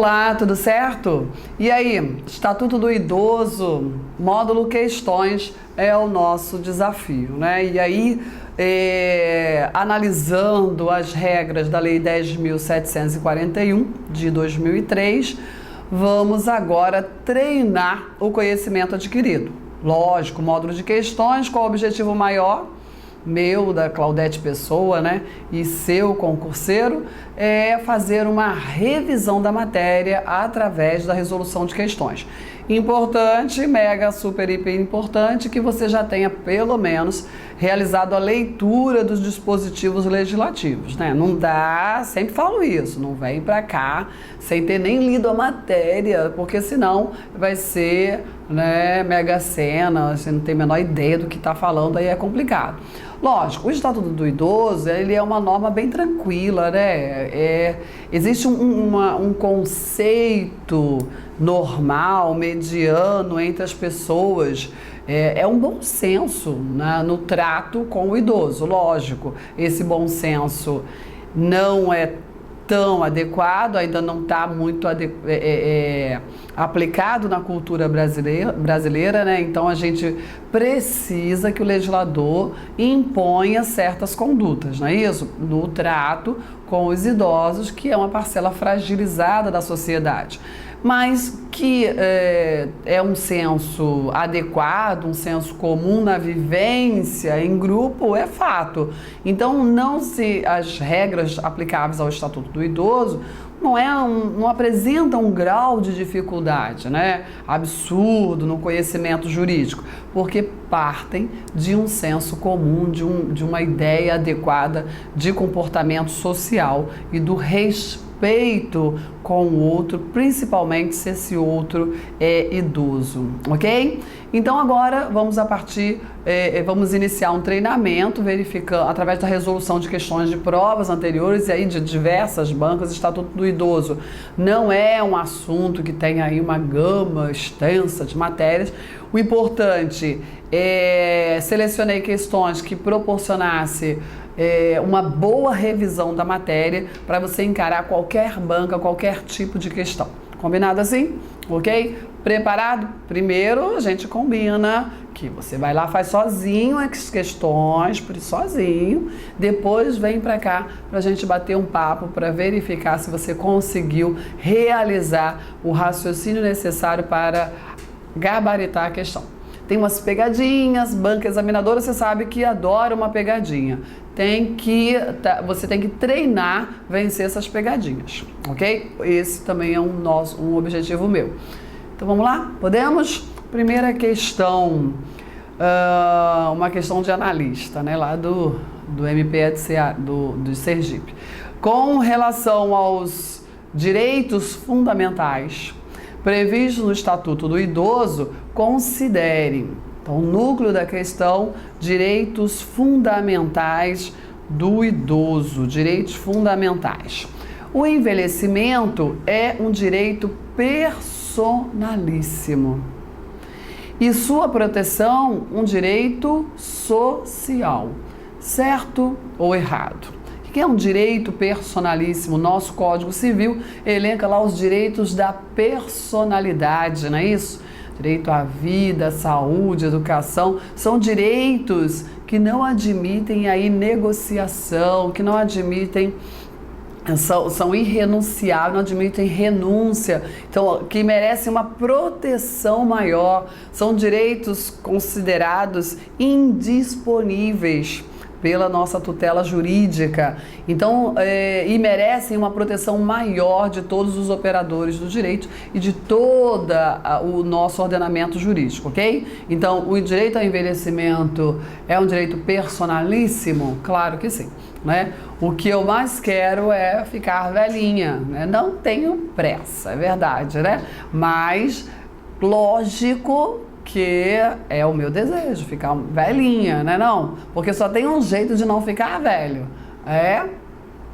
Olá, tudo certo? E aí, Estatuto do Idoso, módulo questões é o nosso desafio, né? E aí, analisando as regras da Lei 10.741 de 2003, vamos agora treinar o conhecimento adquirido. Lógico, módulo de questões, qual o objetivo maior? Meu, da Claudete Pessoa, né, e seu concurseiro, é fazer uma revisão da matéria através da resolução de questões. Importante, mega, super, hiper importante, que você já tenha pelo menos realizado a leitura dos dispositivos legislativos, né? Não dá, sempre falo isso, não vem pra cá sem ter nem lido a matéria, porque senão vai ser, né, mega cena, você não tem a menor ideia do que está falando, aí é complicado. Lógico, o Estatuto do Idoso, ele é uma norma bem tranquila, né? Existe um conceito normal, mediano entre as pessoas, é um bom senso, né, no trato com o idoso. Lógico, esse bom senso não é tão adequado, ainda não está muito aplicado na cultura brasileira, né? Então a gente precisa que o legislador imponha certas condutas, não é isso? No trato com os idosos, que é uma parcela fragilizada da sociedade. Mas que é um senso adequado, um senso comum na vivência em grupo, é fato. Então, as regras aplicáveis ao Estatuto do Idoso não apresentam um grau de dificuldade, né, absurdo no conhecimento jurídico, porque partem de um senso comum, de uma ideia adequada de comportamento social e do respeito com o outro, principalmente se esse outro é idoso, ok? Então agora vamos iniciar um treinamento verificando através da resolução de questões de provas anteriores e aí de diversas bancas. Estatuto do Idoso não é um assunto que tem aí uma gama extensa de matérias. O importante é selecionei questões que proporcionasse uma boa revisão da matéria para você encarar qualquer banca, qualquer tipo de questão. Combinado assim? Ok? Preparado? Primeiro a gente combina que você vai lá, faz sozinho as questões, sozinho, depois vem para cá para a gente bater um papo para verificar se você conseguiu realizar o raciocínio necessário para gabaritar a questão. Tem umas pegadinhas, banca examinadora, você sabe que adora uma pegadinha. Você tem que treinar, vencer essas pegadinhas, ok? Esse também é um objetivo meu. Então vamos lá? Podemos? Primeira questão, uma questão de analista, né? Lá do MPE do Sergipe. Com relação aos direitos fundamentais previsto no Estatuto do Idoso, considere, então, o núcleo da questão, direitos fundamentais do idoso, direitos fundamentais. O envelhecimento é um direito personalíssimo e sua proteção um direito social, certo ou errado? O que é um direito personalíssimo? Nosso Código Civil elenca lá os direitos da personalidade, não é isso? Direito à vida, saúde, educação, são direitos que não admitem aí negociação, que não admitem, são irrenunciáveis, não admitem renúncia, então que merecem uma proteção maior, são direitos considerados indisponíveis pela nossa tutela jurídica, então, e merecem uma proteção maior de todos os operadores do direito e de todo o nosso ordenamento jurídico, ok? Então, o direito ao envelhecimento é um direito personalíssimo? Claro que sim, né? O que eu mais quero é ficar velhinha, né? Não tenho pressa, é verdade, né? Mas, lógico que é o meu desejo, ficar velhinha, né não? Porque só tem um jeito de não ficar velho,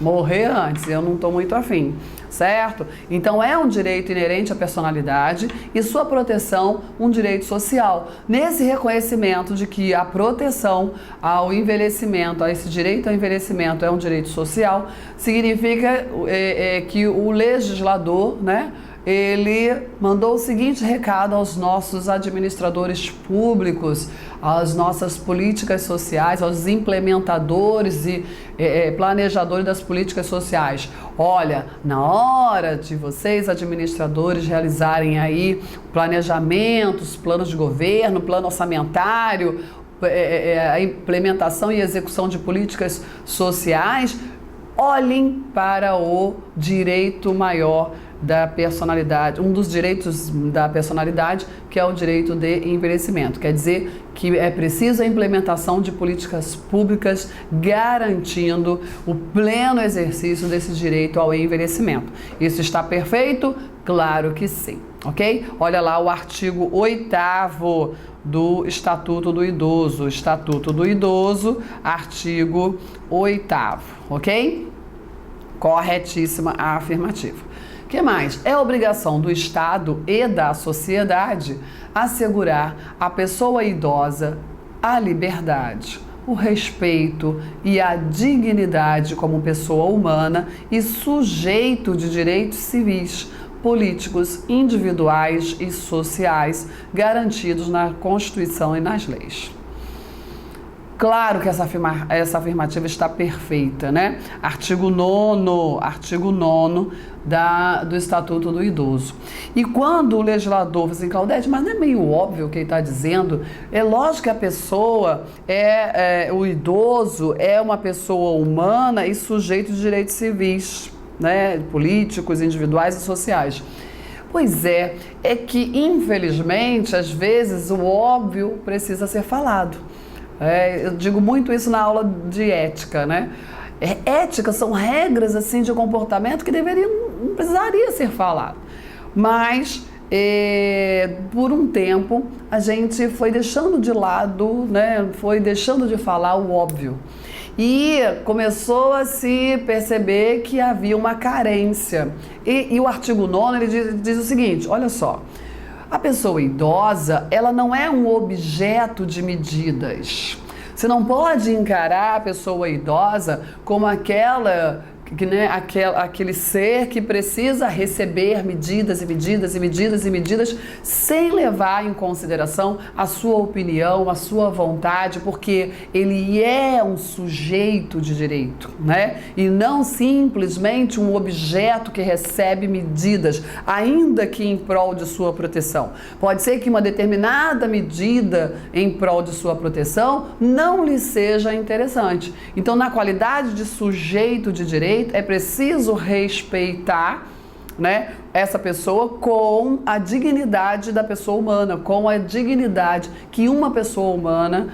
morrer antes, eu não estou muito afim, certo? Então é um direito inerente à personalidade e sua proteção um direito social. Nesse reconhecimento de que a proteção ao envelhecimento, a esse direito ao envelhecimento é um direito social, significa que o legislador, né, ele mandou o seguinte recado aos nossos administradores públicos, às nossas políticas sociais, aos implementadores e planejadores das políticas sociais. Olha, na hora de vocês, administradores, realizarem aí planejamentos, planos de governo, plano orçamentário, a implementação e execução de políticas sociais, olhem para o direito maior da personalidade, um dos direitos da personalidade, que é o direito de envelhecimento. Quer dizer que é preciso a implementação de políticas públicas garantindo o pleno exercício desse direito ao envelhecimento. Isso está perfeito? Claro que sim, ok? Olha lá o artigo 8º do Estatuto do Idoso. Estatuto do Idoso, artigo 8º, ok? Corretíssima a afirmativa. O que mais? É obrigação do Estado e da sociedade assegurar à pessoa idosa a liberdade, o respeito e a dignidade como pessoa humana e sujeito de direitos civis, políticos, individuais e sociais garantidos na Constituição e nas leis. Claro que essa afirmativa está perfeita, né? Artigo 9º do Estatuto do Idoso. E quando o legislador fala assim, Claudete, mas não é meio óbvio o que ele está dizendo? É lógico que a pessoa, o idoso é uma pessoa humana e sujeito de direitos civis, né? Políticos, individuais e sociais. Pois é que infelizmente, às vezes, o óbvio precisa ser falado. Eu digo muito isso na aula de ética, né? Ética são regras assim de comportamento que não precisaria ser falado. Mas, por um tempo, a gente foi deixando de lado, né? Foi deixando de falar o óbvio. E começou a se perceber que havia uma carência. E o artigo 9º, ele diz o seguinte, olha só. A pessoa idosa, ela não é um objeto de medidas. Você não pode encarar a pessoa idosa como aquele ser que precisa receber medidas e medidas e medidas e medidas sem levar em consideração a sua opinião, a sua vontade, porque ele é um sujeito de direito, né? E não simplesmente um objeto que recebe medidas, ainda que em prol de sua proteção. Pode ser que uma determinada medida em prol de sua proteção não lhe seja interessante. Então, na qualidade de sujeito de direito, é preciso respeitar, né, essa pessoa com a dignidade da pessoa humana, com a dignidade que uma pessoa humana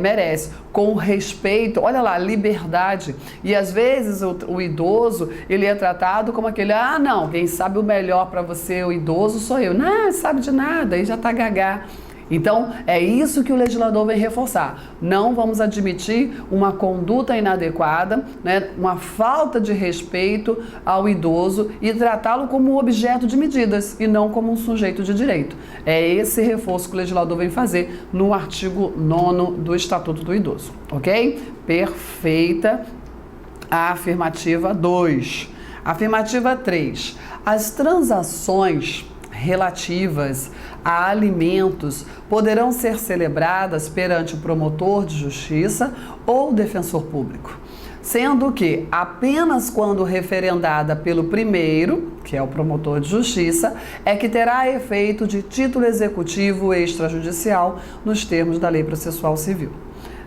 merece, com respeito, olha lá, liberdade. E às vezes o idoso, ele é tratado como aquele, não, quem sabe o melhor para você, o idoso sou eu. Não, sabe de nada, aí já tá gagá. Então, é isso que o legislador vem reforçar. Não vamos admitir uma conduta inadequada, né, uma falta de respeito ao idoso e tratá-lo como objeto de medidas e não como um sujeito de direito. É esse reforço que o legislador vem fazer no artigo 9º do Estatuto do Idoso, ok? Perfeita a afirmativa 2. Afirmativa 3. As transações relativas a alimentos poderão ser celebradas perante o promotor de justiça ou defensor público, sendo que apenas quando referendada pelo primeiro, que é o promotor de justiça, é que terá efeito de título executivo extrajudicial nos termos da Lei Processual Civil.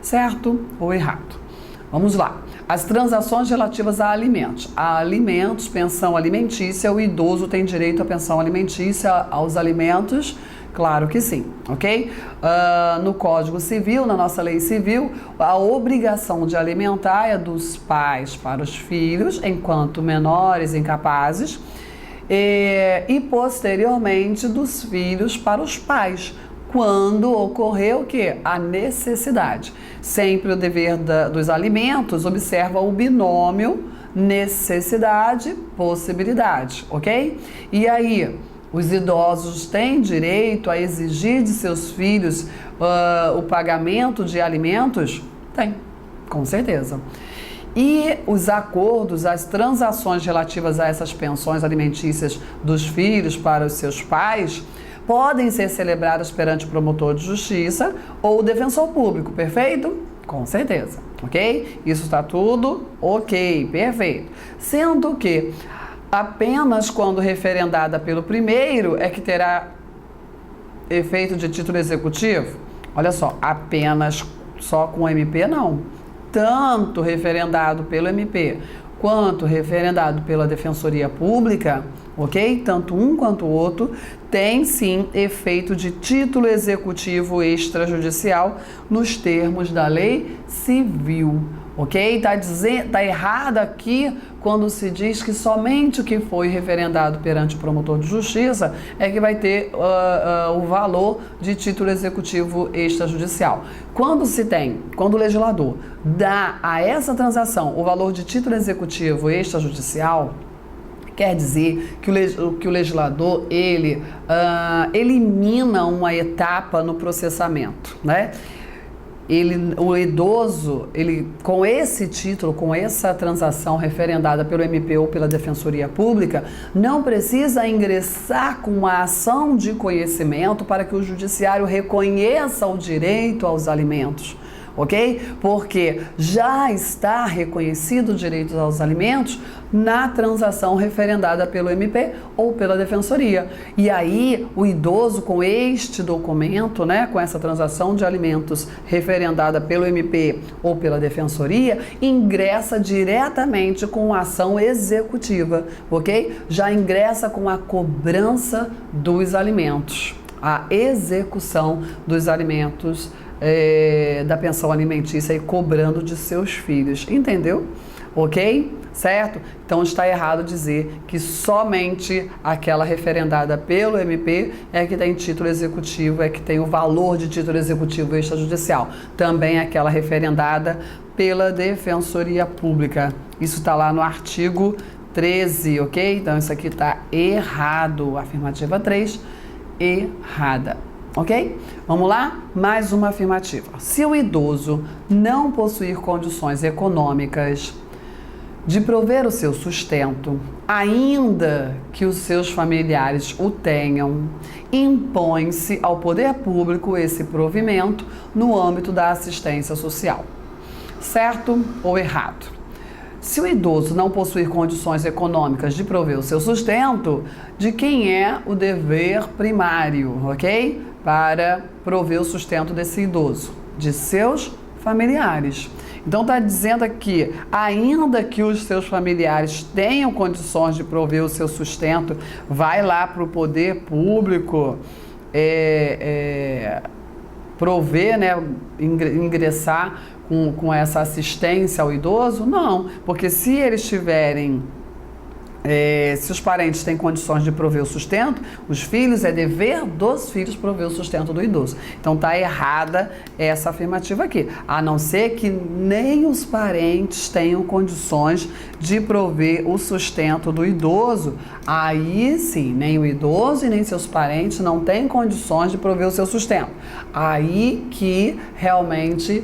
Certo ou errado? Vamos lá. As transações relativas a alimentos. A alimentos, pensão alimentícia, o idoso tem direito à pensão alimentícia, aos alimentos? Claro que sim, ok? No Código Civil, na nossa lei civil, a obrigação de alimentar é dos pais para os filhos, enquanto menores incapazes, e posteriormente dos filhos para os pais, quando ocorrer o quê? A necessidade. Sempre o dever dos alimentos observa o binômio necessidade-possibilidade, ok? E aí, os idosos têm direito a exigir de seus filhos o pagamento de alimentos? Tem, com certeza. E os acordos, as transações relativas a essas pensões alimentícias dos filhos para os seus pais podem ser celebradas perante o promotor de justiça ou o defensor público, perfeito? Com certeza, ok? Isso está tudo ok, perfeito. Sendo que apenas quando referendada pelo primeiro é que terá efeito de título executivo? Olha só, apenas só com o MP não. Tanto referendado pelo MP quanto referendado pela Defensoria Pública, ok? Tanto um quanto o outro tem sim efeito de título executivo extrajudicial nos termos da lei civil, ok? Tá errado aqui quando se diz que somente o que foi referendado perante o promotor de justiça é que vai ter o valor de título executivo extrajudicial. Quando o legislador dá a essa transação o valor de título executivo extrajudicial, quer dizer que o legislador, ele elimina uma etapa no processamento, né? O idoso, com esse título, com essa transação referendada pelo MP ou pela Defensoria Pública, não precisa ingressar com uma ação de conhecimento para que o judiciário reconheça o direito aos alimentos. Ok? Porque já está reconhecido o direito aos alimentos na transação referendada pelo MP ou pela Defensoria. E aí, o idoso com este documento, né, com essa transação de alimentos referendada pelo MP ou pela Defensoria, ingressa diretamente com a ação executiva, ok? Já ingressa com a cobrança dos alimentos, a execução dos alimentos da pensão alimentícia e cobrando de seus filhos, entendeu? Ok? Certo? Então está errado dizer que somente aquela referendada pelo MP é que tem título executivo, é que tem o valor de título executivo extrajudicial. Também aquela referendada pela Defensoria Pública. Isso está lá no artigo 13, ok? Então isso aqui está errado. Afirmativa 3, errada. Ok? Vamos lá? Mais uma afirmativa. Se o idoso não possuir condições econômicas de prover o seu sustento, ainda que os seus familiares o tenham, impõe-se ao poder público esse provimento no âmbito da assistência social. Certo ou errado? Se o idoso não possuir condições econômicas de prover o seu sustento, de quem é o dever primário, ok? Para prover o sustento desse idoso? De seus familiares. Então está dizendo aqui, ainda que os seus familiares tenham condições de prover o seu sustento, vai lá para o poder público prover, né, ingressar com essa assistência ao idoso? Não, porque se eles tiverem, se os parentes têm condições de prover o sustento, os filhos, é dever dos filhos prover o sustento do idoso. Então está errada essa afirmativa aqui, a não ser que nem os parentes tenham condições de prover o sustento do idoso. Aí sim, nem o idoso e nem seus parentes não têm condições de prover o seu sustento. Aí que realmente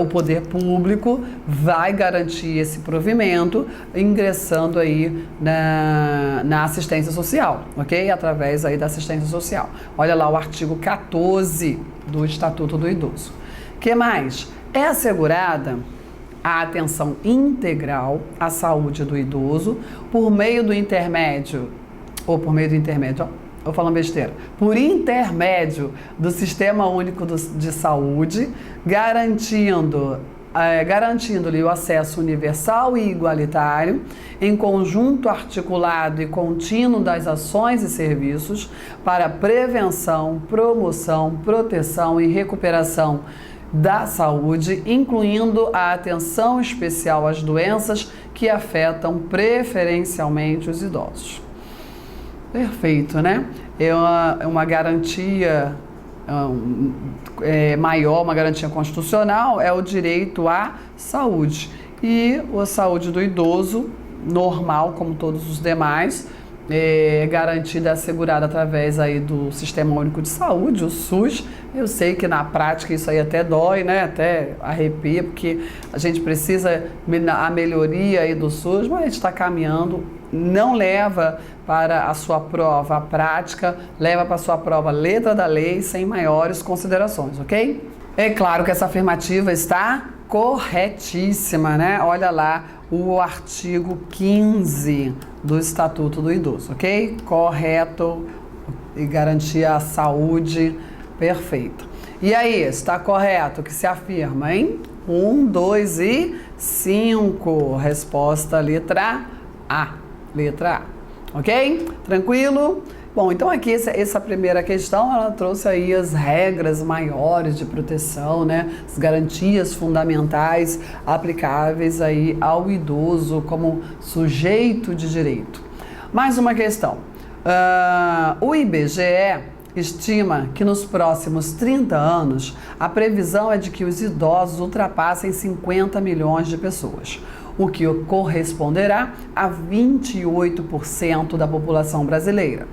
o poder público vai garantir esse provimento ingressando aí na assistência social, ok? Através aí da assistência social. Olha lá o artigo 14 do Estatuto do Idoso. Que mais? É assegurada a atenção integral à saúde do idoso por meio do intermédio, por intermédio do Sistema Único de Saúde, garantindo-lhe o acesso universal e igualitário, em conjunto articulado e contínuo das ações e serviços para prevenção, promoção, proteção e recuperação da saúde, incluindo a atenção especial às doenças que afetam preferencialmente os idosos. Perfeito, né? É uma garantia maior, uma garantia constitucional, é o direito à saúde. E a saúde do idoso, normal, como todos os demais, garantida e assegurada através aí do Sistema Único de Saúde, o SUS. Eu sei que na prática isso aí até dói, né? Até arrepia, porque a gente precisa a melhoria aí do SUS, mas a gente está caminhando. Não leva para a sua prova a prática, leva para a sua prova a letra da lei, sem maiores considerações, ok? É claro que essa afirmativa está corretíssima, né? Olha lá o artigo 15 do Estatuto do Idoso, ok? Correto e garantia a saúde perfeita. E aí, está correto o que se afirma, hein? 1, 2 e 5. Resposta letra A. Letra A. Ok? Tranquilo? Bom, então aqui essa primeira questão, ela trouxe aí as regras maiores de proteção, né? As garantias fundamentais aplicáveis aí ao idoso como sujeito de direito. Mais uma questão. O IBGE estima que nos próximos 30 anos, a previsão é de que os idosos ultrapassem 50 milhões de pessoas, o que corresponderá a 28% da população brasileira.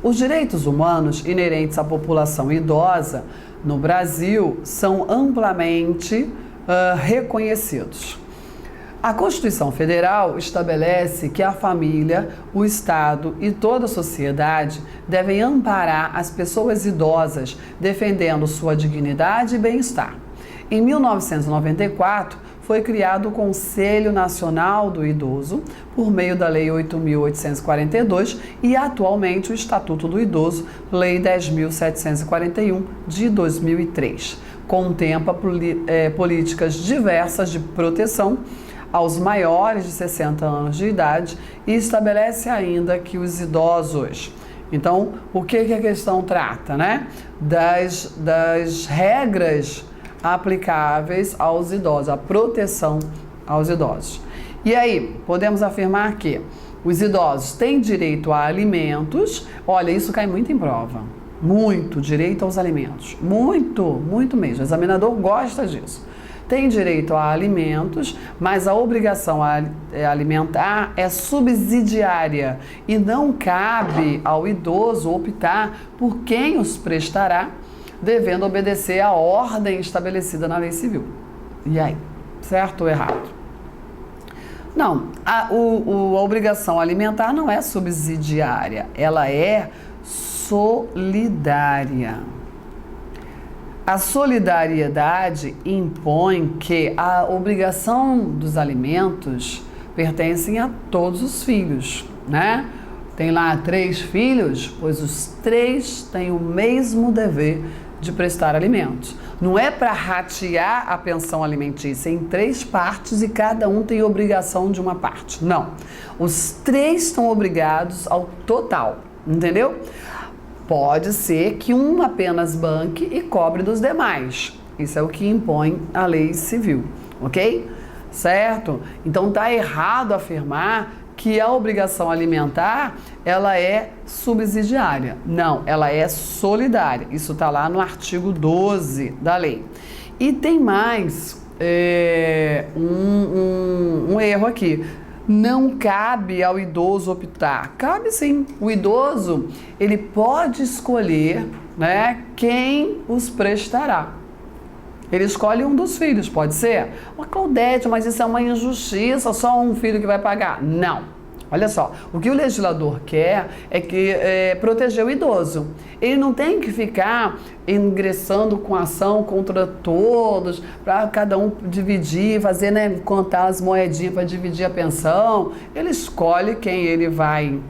Os direitos humanos inerentes à população idosa no Brasil são amplamente reconhecidos. A Constituição Federal estabelece que a família, o Estado e toda a sociedade devem amparar as pessoas idosas, defendendo sua dignidade e bem-estar. Em 1994, foi criado o Conselho Nacional do Idoso, por meio da Lei 8.842 e atualmente o Estatuto do Idoso, Lei 10.741 de 2003. Contempla políticas diversas de proteção aos maiores de 60 anos de idade e estabelece ainda que os idosos... Então, o que a questão trata, né? Das regras aplicáveis aos idosos, a proteção aos idosos. E aí, podemos afirmar que os idosos têm direito a alimentos. Olha, isso cai muito em prova. Muito direito aos alimentos. Muito mesmo. O examinador gosta disso. Tem direito a alimentos, mas a obrigação a alimentar é subsidiária e não cabe ao idoso optar por quem os prestará, devendo obedecer à ordem estabelecida na lei civil. E aí, certo ou errado? Não, a obrigação alimentar não é subsidiária, ela é solidária. A solidariedade impõe que a obrigação dos alimentos pertencem a todos os filhos, né? Tem lá 3 filhos, pois os 3 têm o mesmo dever de prestar alimentos. Não é para ratear a pensão alimentícia em 3 partes e cada um tem obrigação de uma parte. Não. Os 3 estão obrigados ao total, entendeu? Pode ser que um apenas banque e cobre dos demais. Isso é o que impõe a lei civil, ok? Certo? Então tá errado afirmar que a obrigação alimentar, ela é subsidiária. Não, ela é solidária. Isso está lá no artigo 12 da lei. E tem mais um erro aqui. Não cabe ao idoso optar. Cabe sim. O idoso, ele pode escolher, né, quem os prestará. Ele escolhe um dos filhos, pode ser? Claudete, mas isso é uma injustiça, só um filho que vai pagar. Não. Olha só, o que o legislador quer é que proteger o idoso. Ele não tem que ficar ingressando com ação contra todos, para cada um dividir, fazer, né, contar as moedinhas para dividir a pensão. Ele escolhe quem ele vai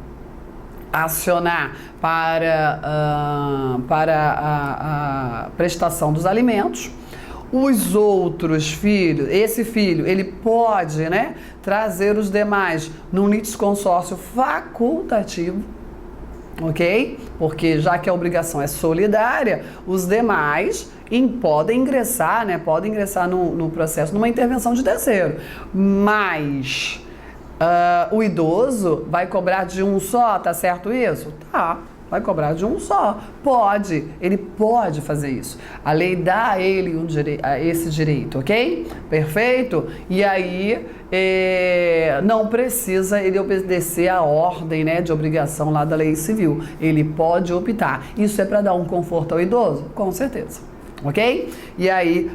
acionar para a prestação dos alimentos. Os outros filhos, esse filho, ele pode, né, trazer os demais num litisconsórcio facultativo, ok? Porque já que a obrigação é solidária, os demais podem ingressar, né, no processo numa intervenção de terceiro. Mas o idoso vai cobrar de um só, tá certo isso? Tá. vai cobrar de um só. Pode, ele pode fazer isso. A lei dá a ele esse direito, ok? Perfeito? E aí, não precisa ele obedecer a ordem, né, de obrigação lá da lei civil. Ele pode optar. Isso é para dar um conforto ao idoso? Com certeza. Ok? E aí,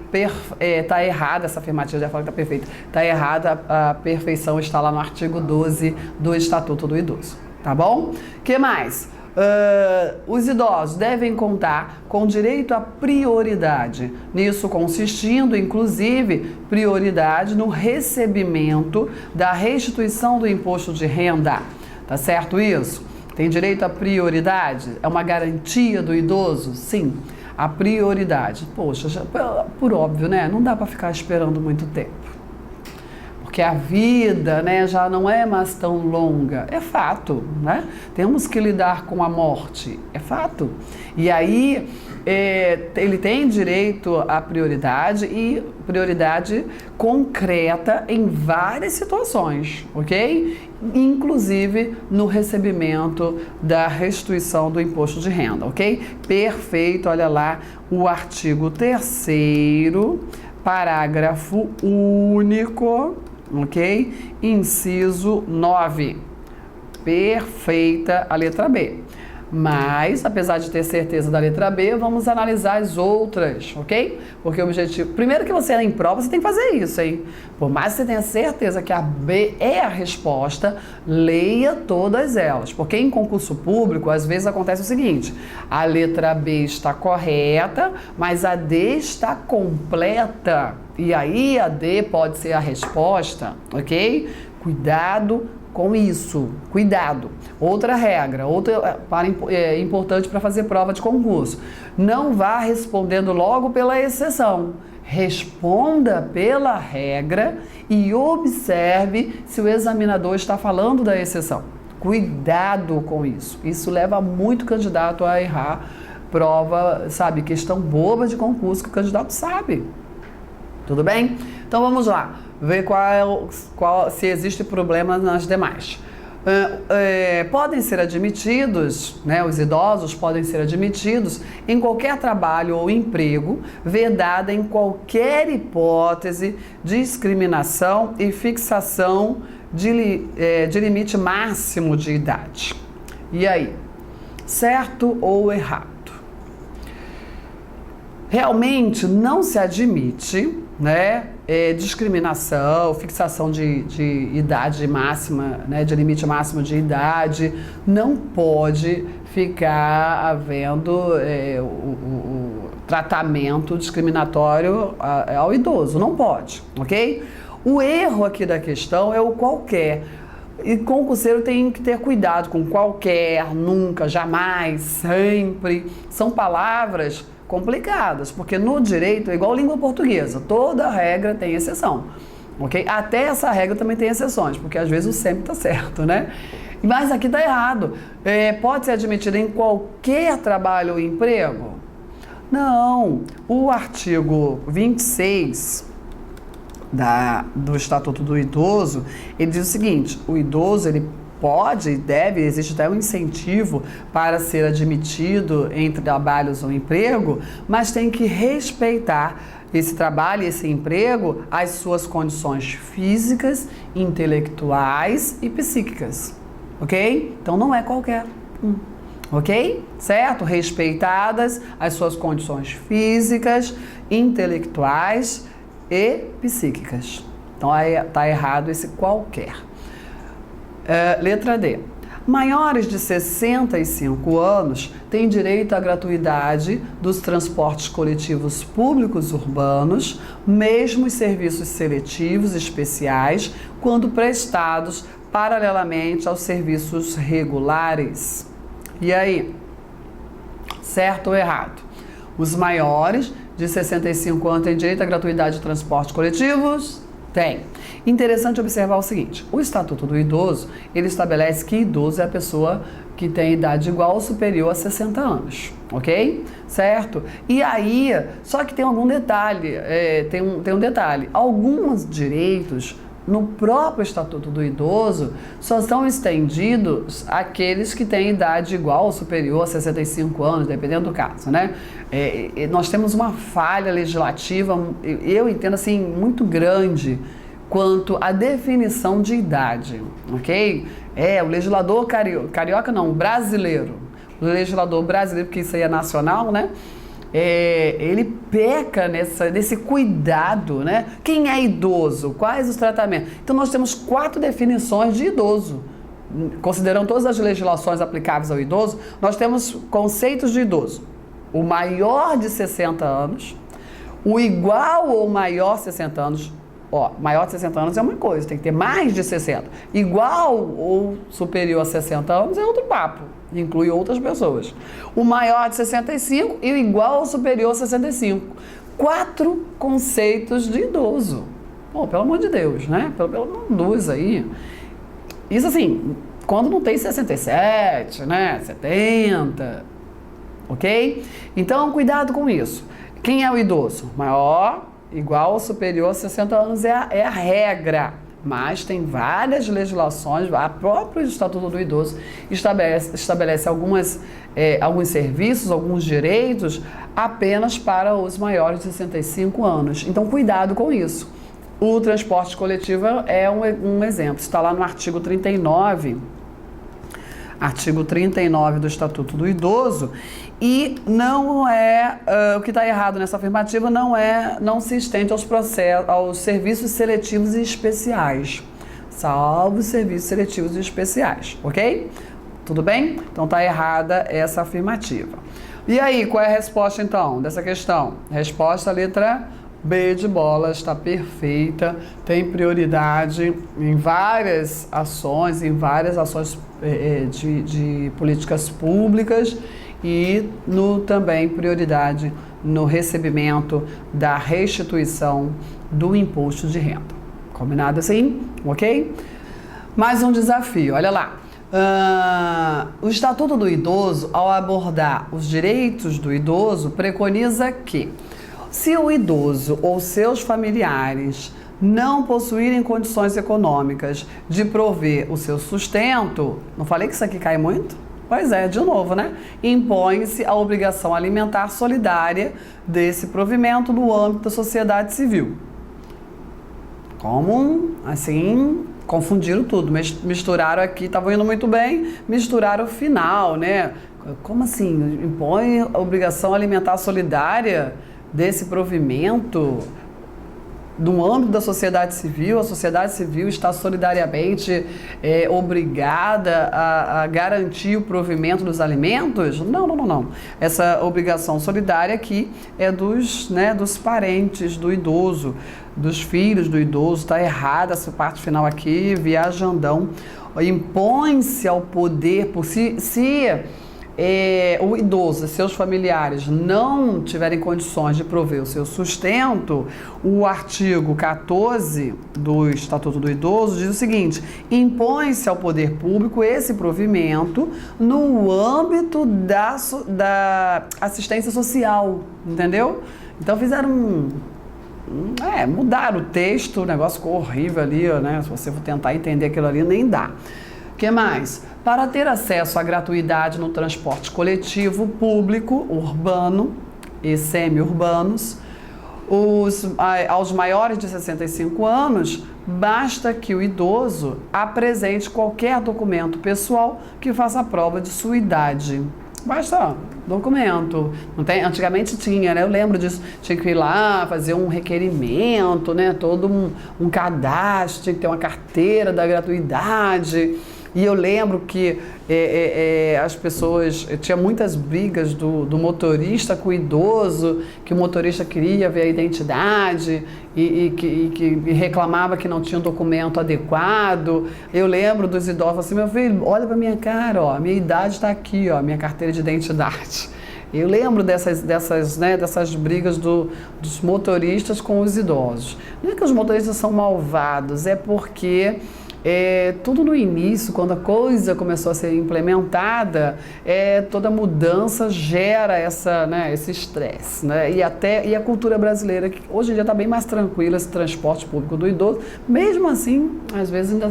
tá errada essa afirmativa, já falei que tá perfeita. Tá errada, a perfeição está lá no artigo 12 do Estatuto do Idoso. Tá bom? Que mais? Os idosos devem contar com direito à prioridade, nisso consistindo, inclusive, prioridade no recebimento da restituição do imposto de renda. Tá certo isso? Tem direito à prioridade? É uma garantia do idoso? Sim. A prioridade. Poxa, por óbvio, né? Não dá para ficar esperando muito tempo. Porque a vida, né, já não é mais tão longa. É fato, né? Temos que lidar com a morte. É fato. E aí, ele tem direito à prioridade e prioridade concreta em várias situações, ok? Inclusive no recebimento da restituição do imposto de renda, ok? Perfeito, olha lá o artigo 3º, parágrafo único, ok? Inciso 9. Perfeita a letra B. Mas, apesar de ter certeza da letra B, vamos analisar as outras, ok? Porque o objetivo... Primeiro que você é em prova, você tem que fazer isso, hein? Por mais que você tenha certeza que a B é a resposta, leia todas elas. Porque em concurso público, às vezes acontece o seguinte, a letra B está correta, mas a D está completa. E aí a D pode ser a resposta, ok? Cuidado com isso, cuidado. Outra regra, importante para fazer prova de concurso. Não vá respondendo logo pela exceção. Responda pela regra e observe se o examinador está falando da exceção. Cuidado com isso. Isso leva muito candidato a errar prova, sabe, questão boba de concurso que o candidato sabe. Tudo bem? Então vamos lá, ver se existe problema nas demais. Podem ser admitidos, né, os idosos podem ser admitidos em qualquer trabalho ou emprego, vedada em qualquer hipótese de discriminação e fixação de limite máximo de idade. E aí, certo ou errado? Realmente não se admite, né, discriminação, fixação de idade máxima, né, de limite máximo de idade. Não pode ficar havendo o tratamento discriminatório ao idoso, não pode, ok? O erro aqui da questão é o qualquer. E concurseiro tem que ter cuidado com qualquer, nunca, jamais, sempre. São palavras complicadas, porque no direito é igual língua portuguesa, toda regra tem exceção, ok? Até essa regra também tem exceções, porque às vezes o sempre está certo, né? Mas aqui está errado. Pode ser admitido em qualquer trabalho ou emprego? Não. O artigo 26 do Estatuto do Idoso, ele diz o seguinte, o idoso, ele pode e deve, existe até um incentivo para ser admitido em trabalhos ou emprego, mas tem que respeitar esse trabalho, esse emprego, as suas condições físicas, intelectuais e psíquicas, ok? Então não é qualquer ok? Certo? Respeitadas as suas condições físicas, intelectuais e psíquicas. Então aí está errado esse qualquer. Letra D. Maiores de 65 anos têm direito à gratuidade dos transportes coletivos públicos urbanos, mesmo os serviços seletivos especiais, quando prestados paralelamente aos serviços regulares. E aí? Certo ou errado? Os maiores de 65 anos têm direito à gratuidade de transportes coletivos? Tem. Interessante observar o seguinte, o Estatuto do Idoso, ele estabelece que idoso é a pessoa que tem idade igual ou superior a 60 anos, ok? Certo? E aí, só que tem algum detalhe, tem um detalhe, alguns direitos no próprio Estatuto do Idoso, só são estendidos aqueles que têm idade igual ou superior a 65 anos, dependendo do caso, né? Nós temos uma falha legislativa, eu entendo assim, muito grande quanto à definição de idade, ok? O legislador carioca não, brasileiro, o legislador brasileiro, porque isso aí é nacional, né? Ele peca nesse cuidado, né? Quem é idoso? Quais os tratamentos? Então nós temos 4 definições de idoso. Considerando todas as legislações aplicáveis ao idoso, nós temos conceitos de idoso. O maior de 60 anos, o igual ou maior de 60 anos. Maior de 60 anos é uma coisa, tem que ter mais de 60. Igual ou superior a 60 anos é outro papo, inclui outras pessoas. O maior de 65 e o igual ou superior a 65. 4 conceitos de idoso. Pelo amor de Deus, né? Pelo menos aí. Isso assim, quando não tem 67, né? 70, ok? Então, cuidado com isso. Quem é o idoso? Maior, igual ou superior a 60 anos é a regra, mas tem várias legislações, a própria Estatuto do Idoso estabelece alguns serviços, alguns direitos apenas para os maiores de 65 anos. Então, cuidado com isso. O transporte coletivo é um exemplo, está lá no artigo 39 do Estatuto do Idoso, e não o que está errado nessa afirmativa não se estende aos serviços seletivos e especiais, salvo serviços seletivos e especiais, ok? Tudo bem? Então está errada essa afirmativa. E aí, qual é a resposta então dessa questão? Resposta, letra B de bola, está perfeita, tem prioridade em várias ações de políticas públicas e também prioridade no recebimento da restituição do imposto de renda. Combinado assim? Ok? Mais um desafio, olha lá. O Estatuto do Idoso, ao abordar os direitos do idoso, preconiza que se o idoso ou seus familiares não possuírem condições econômicas de prover o seu sustento, não falei que isso aqui cai muito? Pois é, de novo, né? Impõe-se a obrigação alimentar solidária desse provimento no âmbito da sociedade civil. Como, assim, confundiram tudo, misturaram aqui, estavam indo muito bem, misturaram o final, né? Como assim? Impõe a obrigação alimentar solidária desse provimento no âmbito da sociedade civil? A sociedade civil está solidariamente obrigada a garantir o provimento dos alimentos? Não. Essa obrigação solidária aqui é dos parentes do idoso, dos filhos do idoso. Está errada essa parte final aqui, viajandão. Impõe-se ao poder, o idoso e seus familiares não tiverem condições de prover o seu sustento, o artigo 14 do Estatuto do Idoso diz o seguinte: impõe-se ao poder público esse provimento no âmbito da assistência social, entendeu? Então fizeram mudaram o texto, o negócio ficou horrível ali, né? Se você for tentar entender aquilo ali, nem dá. O que mais? Para ter acesso à gratuidade no transporte coletivo público, urbano e semi-urbanos, aos maiores de 65 anos, basta que o idoso apresente qualquer documento pessoal que faça prova de sua idade. Basta documento. Não tem? Antigamente tinha, né? Eu lembro disso. Tinha que ir lá fazer um requerimento, né? Todo um cadastro, tinha que ter uma carteira da gratuidade. E eu lembro que as pessoas... Tinha muitas brigas do motorista com o idoso, que o motorista queria ver a identidade e reclamava que não tinha um documento adequado. Eu lembro dos idosos assim: meu filho, olha pra minha cara, ó, minha idade está aqui, ó, minha carteira de identidade. Eu lembro dessas brigas dos motoristas com os idosos. Não é que os motoristas são malvados, é porque tudo no início, quando a coisa começou a ser implementada, toda mudança gera esse estresse, né? E a cultura brasileira, que hoje em dia está bem mais tranquila, esse transporte público do idoso, mesmo assim, às vezes ainda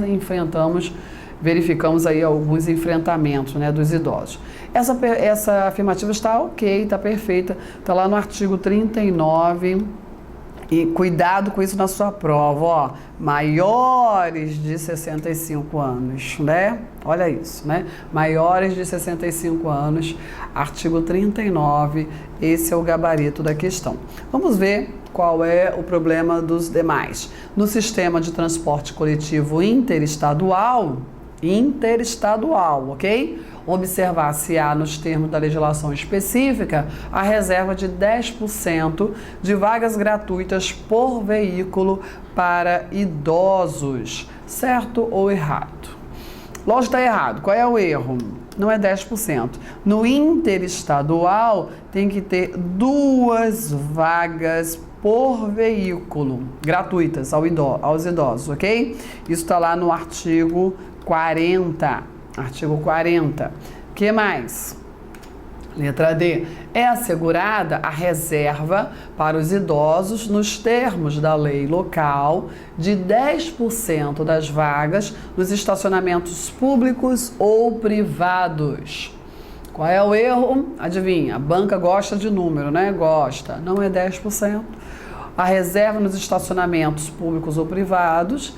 verificamos aí alguns enfrentamentos, né, dos idosos. Essa afirmativa está ok, está perfeita, está lá no artigo 39. E cuidado com isso na sua prova, ó, maiores de 65 anos, né? Olha isso, né? Maiores de 65 anos, artigo 39, esse é o gabarito da questão. Vamos ver qual é o problema dos demais. No sistema de transporte coletivo interestadual, ok? Observar se há, nos termos da legislação específica, a reserva de 10% de vagas gratuitas por veículo para idosos. Certo ou errado? Lógico, está errado. Qual é o erro? Não é 10%. No interestadual, tem que ter 2 vagas por veículo gratuitas aos idosos, ok? Isso está lá no artigo 40. Artigo 40. O que mais? Letra D. É assegurada a reserva para os idosos nos termos da lei local de 10% das vagas nos estacionamentos públicos ou privados. Qual é o erro? Adivinha, a banca gosta de número, né? Gosta. Não é 10%. A reserva nos estacionamentos públicos ou privados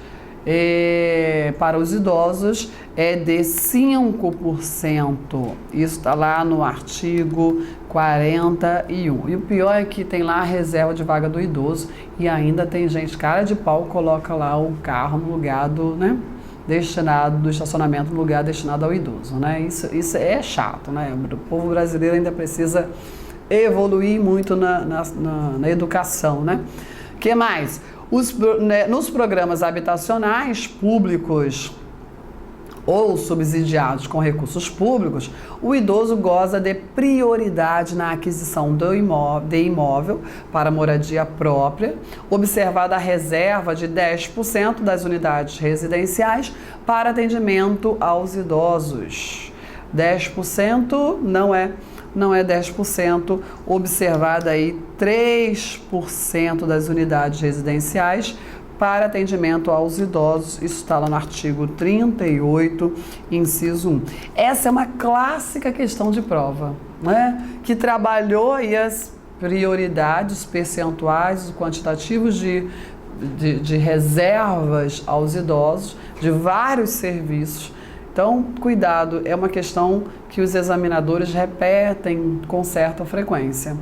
para os idosos é de 5%. Isso está lá no artigo 41. E o pior é que tem lá a reserva de vaga do idoso e ainda tem gente, cara de pau, coloca lá o carro no lugar do estacionamento no lugar destinado ao idoso, né? Isso é chato, né? O povo brasileiro ainda precisa evoluir muito na educação, né? O que mais? Nos programas habitacionais públicos ou subsidiados com recursos públicos, o idoso goza de prioridade na aquisição de imóvel para moradia própria, observada a reserva de 10% das unidades residenciais para atendimento aos idosos. 10% não é 10%, observada aí 3% das unidades residenciais para atendimento aos idosos. Isso está lá no artigo 38, inciso 1. Essa é uma clássica questão de prova, né? Que trabalhou aí as prioridades percentuais, os quantitativos de reservas aos idosos, de vários serviços. Então, cuidado, é uma questão que os examinadores repetem com certa frequência,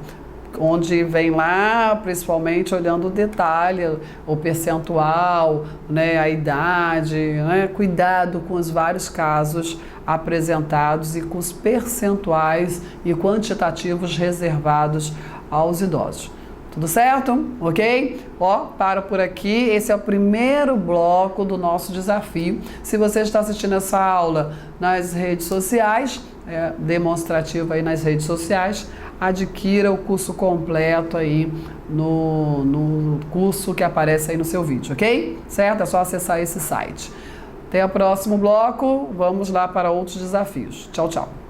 onde vem lá, principalmente, olhando o detalhe, o percentual, né, a idade, né? Cuidado com os vários casos apresentados e com os percentuais e quantitativos reservados aos idosos. Tudo certo? Ok? Paro por aqui. Esse é o primeiro bloco do nosso desafio. Se você está assistindo essa aula nas redes sociais, demonstrativa aí nas redes sociais, adquira o curso completo aí no curso que aparece aí no seu vídeo, ok? Certo? É só acessar esse site. Até o próximo bloco. Vamos lá para outros desafios. Tchau, tchau.